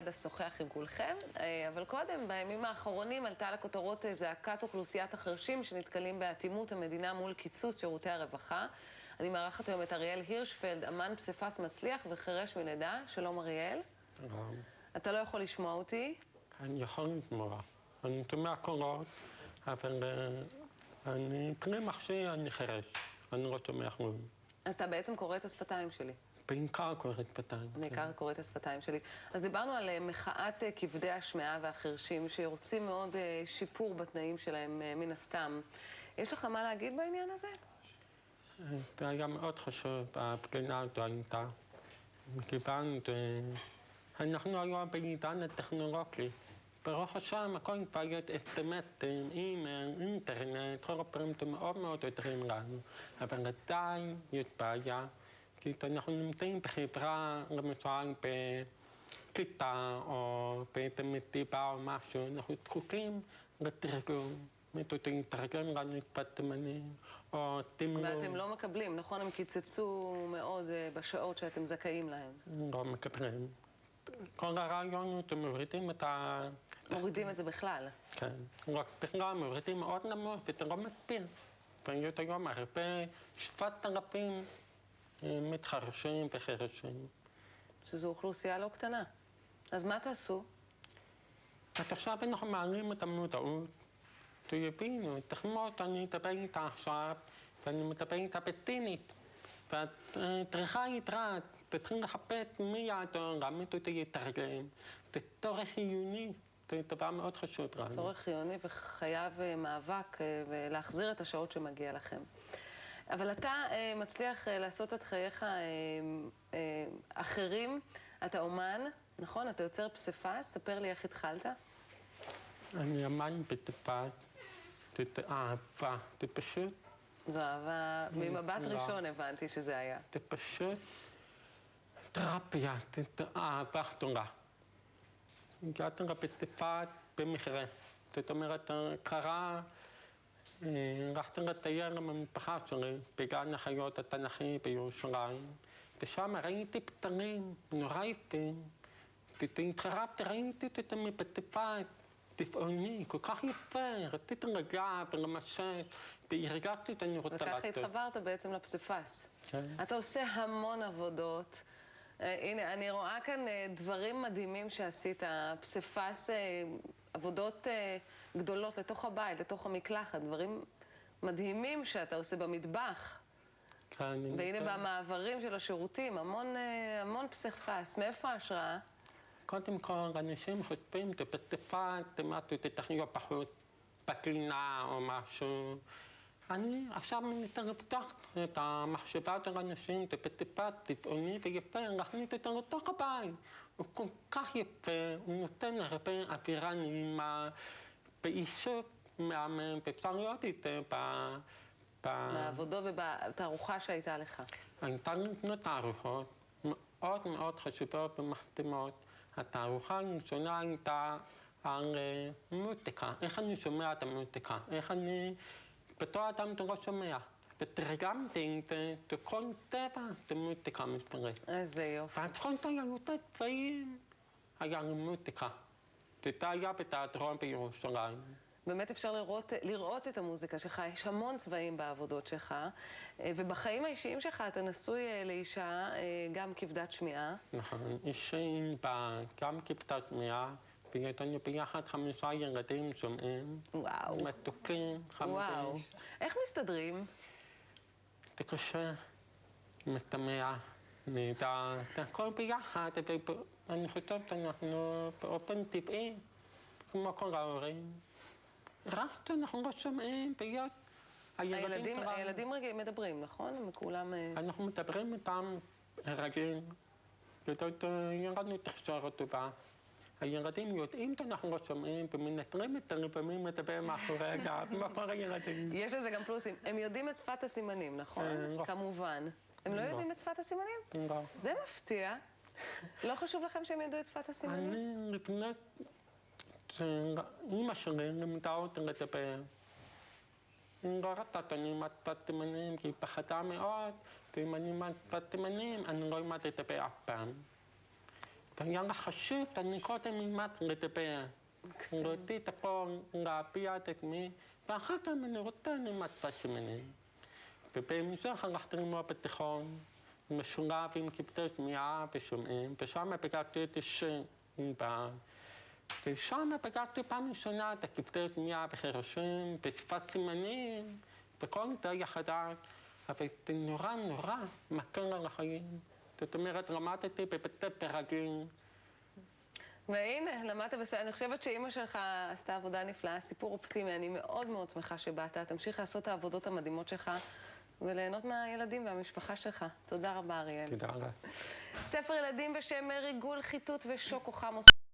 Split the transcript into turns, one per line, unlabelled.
לשוחח עם כולכם, אבל קודם, בימים האחרונים עלתה לכותרות זעקת אוכלוסיית החרשים שנתקלים באטימות המדינה מול קיצוץ שירותי הרווחה. אני מארחת היום את אריאל הירשפלד, אמן פסיפס מצליח וחירש מלידה. שלום אריאל. אתה לא יכול לשמוע אותי?
אני יכול לשמוע. אני שומע קולות, אבל אני פני מחשי, אני חירש. אני לא שומע כלום.
אז אתה בעצם קורא את השפתיים שלי.
בעיקר קורא את השפתיים.
בעיקר קורא את השפתיים שלי. אז דיברנו על מחאת כבדי השמיעה והחירשים, שרוצים מאוד שיפור בתנאים שלהם מן הסתם. יש לך מה להגיד בעניין הזה?
זה היה מאוד חשוב, הבחינה הזו הייתה. מכיוון אנחנו היום בעידן הטכנולוגי. ברוך השם, הכל בעיות אסטמטים, אימייל, אינטרנט, כל הפעמים זה מאוד מאוד עוזרים לנו. אבל עדיין יש בעיה. כי אנחנו נמצאים בחברה, למשל בכיתה או באיזה מסיבה או משהו, אנחנו זקוקים לתרגום. מישהו שיתרגם לנו שפת סימנים, או תמלול.
ואתם לא מקבלים, נכון? הם קיצצו מאוד בשעות שאתם זכאים להם.
לא מקבלים. כל הרעיון הוא שמורידים את ה...
מורידים את זה בכלל.
כן. רק בכלל מורידים מאוד נמוך, וזה לא מספיק. ויש היום הרבה 7,000 מתחרשים וחירשים.
שזו אוכלוסייה לא קטנה. אז מה תעשו?
עכשיו אנחנו מעלים את המודעות, שיבינו, תחמוד, אני אדבר איתה עכשיו, ואני מדבר איתה בסינית. ואת צריכה להתרעת, תתחיל לחפש מי יעזור, גם מי יתרגם. זה צורך חיוני, זה דבר מאוד חשוב לנו.
צורך חיוני וחייב מאבק ולהחזיר את השעות שמגיע לכם. אבל אתה מצליח לעשות את חייך אחרים, אתה אומן, נכון? אתה יוצר פסיפס, ספר לי איך התחלת.
אני אמן פסיפס, זה אהבה, זה פשוט...
זו אהבה, ממבט ראשון הבנתי שזה היה.
זה פשוט תרפיה, זה אהבה גדולה. הגעתי לפסיפס במכרה, זאת אומרת, קרה... הלכתי לטייר עם המשפחה שלי בגן החיות התנ"כי בירושלים, ושם ראיתי פתרים נורא יפים, והתחרפתי, ראיתי אותם מפסיפס צבעוני, כל כך יפה, רציתי לגעת ולמשש, והרגשתי שאני רוצה לעשות.
וככה התחברת בעצם לפסיפס.
כן.
אתה עושה המון עבודות. הנה, אני רואה כאן דברים מדהימים שעשית, פסיפס, עבודות גדולות לתוך הבית, לתוך המקלחת, דברים מדהימים שאתה עושה במטבח.
כן,
והנה במעברים של השירותים, המון פסיפס. מאיפה ההשראה?
קודם כל, אנשים חושבים שבפסיפס זה משהו שתכניות פחות בקלינה או משהו. אני עכשיו מנסה לפתוח את המחשבה של האנשים, זה פסיפס צבעוני ויפה, להכניס אותו לתוך הבית. הוא כל כך יפה, הוא נותן הרבה אווירה נעימה, בעיסוק מהמם, ואפשר להיות איתה
בעבודות ובתערוכה שהייתה לך.
הייתה לפני תערוכות מאוד מאוד חשובות ומחתימות. התערוכה הראשונה הייתה על מוזיקה, איך אני שומע את המוזיקה, איך אני... בתור אדם אתה לא שומע, ותרגמתי את זה, שכל טבע זה מוזיקה מסתרית.
איזה יופי.
והתחלת היו את הצבעים, היה לי מוזיקה. זה היה בתיאטרון בירושלים.
באמת אפשר לראות את המוזיקה שלך, יש המון צבעים בעבודות שלך, ובחיים האישיים שלך אתה נשוי לאישה גם כבדת שמיעה.
נכון, אישי גם כבדת שמיעה. ויש לנו ביחד 5 ילדים שומעים.
וואו.
מתוקים, חמודים.
וואו. איך מסתדרים?
זה קשה, משמח, נהדר. זה הכל ביחד, ואני חושבת שאנחנו באופן טבעי, כמו כל ההורים. רק שאנחנו לא שומעים, ויש...
הילדים מדברים, נכון? הם כולם...
אנחנו מדברים איתם רגיל, ויש לנו תקשורת טובה. הילדים יודעים שאנחנו לא שומעים, ומנטרים את הלפעמים לדבר מאחורי הגב, מאחורי הילדים.
יש לזה גם פלוסים. הם יודעים את שפת הסימנים, נכון? כמובן. הם לא יודעים את שפת הסימנים?
לא.
זה מפתיע. לא חשוב לכם שהם ידעו את שפת הסימנים?
אני לפני... אמא שלי לימדה אותי לדבר. היא לא ראתה שאני עם שפת סימנים, כי היא פחדה מאוד, ואם אני עם שפת סימנים, אני לא אלמד לדבר אף פעם. והיה לה חשוב, אני קודם אלמד לדבר. להוציא את הכל, להביע את עצמי, ואחר כך אני רוצה ללמד פסימנים. ובהמשך הלכתי ללמוד בתיכון, משולב עם כבדי שמיעה ושומעים, ושם פגשתי את השם ענבר. ושם פגשתי פעם ראשונה את הכבדי שמיעה וחירשים, בשפת סימנים, וכל זה יחדיו, אבל זה נורא מקל על החיים. זאת אומרת, למדתי בבית ספר רגיל.
והנה, למדת בסדר. אני חושבת שאימא שלך עשתה עבודה נפלאה, סיפור אופטימי. אני מאוד מאוד שמחה שבאת. תמשיך לעשות את העבודות המדהימות שלך וליהנות מהילדים והמשפחה שלך. תודה רבה, אריאל.
תודה רבה.
ספר ילדים בשם ריגול, חיטוט ושוקו חמוס.